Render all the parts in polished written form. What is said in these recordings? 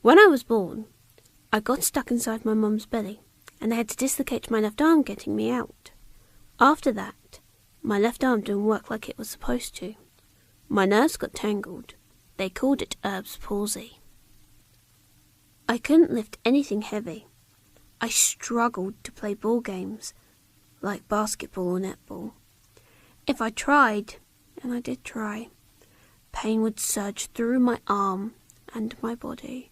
When I was born, I got stuck inside my mum's belly, and they had to dislocate my left arm getting me out. After that, my left arm didn't work like it was supposed to. My nerves got tangled. They called it Erb's palsy. I couldn't lift anything heavy. I struggled to play ball games, like basketball or netball. If I tried, and I did try, pain would surge through my arm and my body.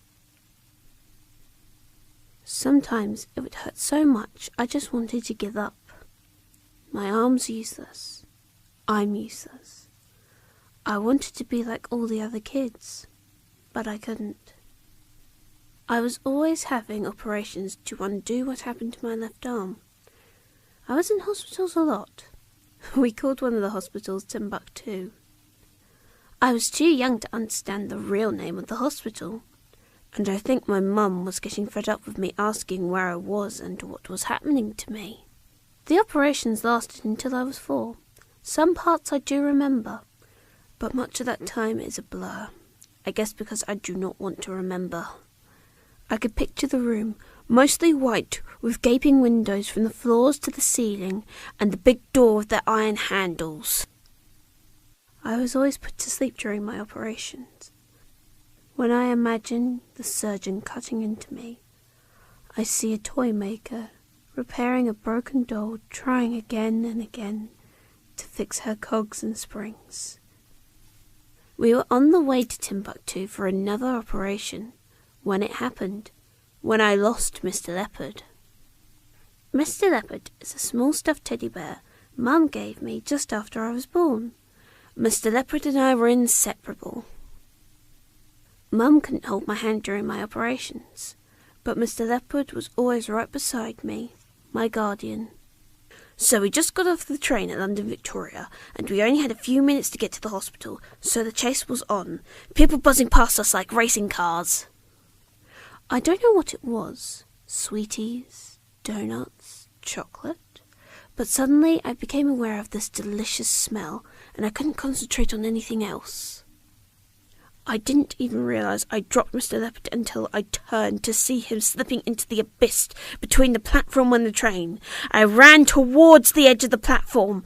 Sometimes it would hurt so much I just wanted to give up. My arm's useless. I'm useless. I wanted to be like all the other kids, but I couldn't. I was always having operations to undo what happened to my left arm. I was in hospitals a lot. We called one of the hospitals Timbuktu. I was too young to understand the real name of the hospital, and I think my mum was getting fed up with me asking where I was and what was happening to me. The operations lasted until I was 4. Some parts I do remember, but much of that time is a blur. I guess because I do not want to remember. I could picture the room, mostly white, with gaping windows from the floors to the ceiling, and the big door with their iron handles. I was always put to sleep during my operations. When I imagine the surgeon cutting into me, I see a toy maker repairing a broken doll, trying again and again to fix her cogs and springs. We were on the way to Timbuktu for another operation when it happened, when I lost Mr. Leopard. Mr. Leopard is a small stuffed teddy bear Mum gave me just after I was born. Mr. Leopard and I were inseparable. Mum couldn't hold my hand during my operations, but Mr. Leopard was always right beside me, my guardian. So we just got off the train at London Victoria, and we only had a few minutes to get to the hospital, so the chase was on, people buzzing past us like racing cars. I don't know what it was, sweeties, donuts, chocolate, but suddenly I became aware of this delicious smell, and I couldn't concentrate on anything else. I didn't even realise I dropped Mr. Leopard until I turned to see him slipping into the abyss between the platform and the train. I ran towards the edge of the platform,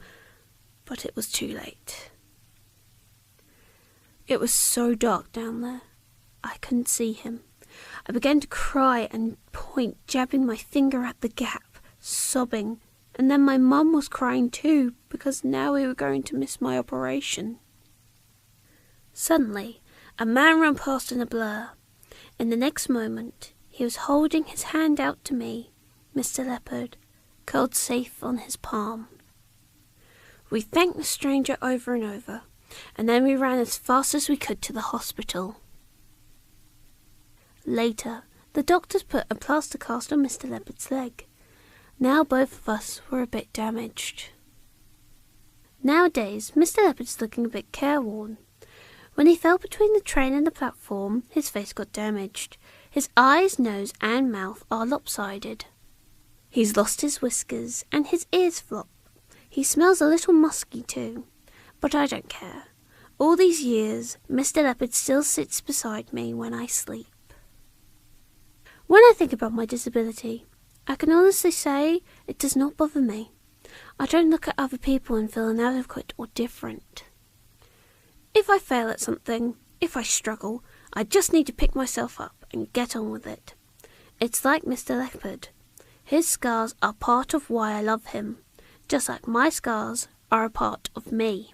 but it was too late. It was so dark down there, I couldn't see him. I began to cry and point, jabbing my finger at the gap, sobbing, and then my mum was crying too, because now we were going to miss my operation. Suddenly, a man ran past in a blur. In the next moment, he was holding his hand out to me, Mr. Leopard, curled safe on his palm. We thanked the stranger over and over, and then we ran as fast as we could to the hospital. Later, the doctors put a plaster cast on Mr. Leopard's leg. Now both of us were a bit damaged. Nowadays, Mr. Leopard's looking a bit careworn. When he fell between the train and the platform, his face got damaged. His eyes, nose and mouth are lopsided. He's lost his whiskers and his ears flop. He smells a little musky too, but I don't care. All these years, Mr. Leopard still sits beside me when I sleep. When I think about my disability, I can honestly say it does not bother me. I don't look at other people and feel inadequate or different. If I fail at something, if I struggle, I just need to pick myself up and get on with it. It's like Mr. Leopard. His scars are part of why I love him, just like my scars are a part of me.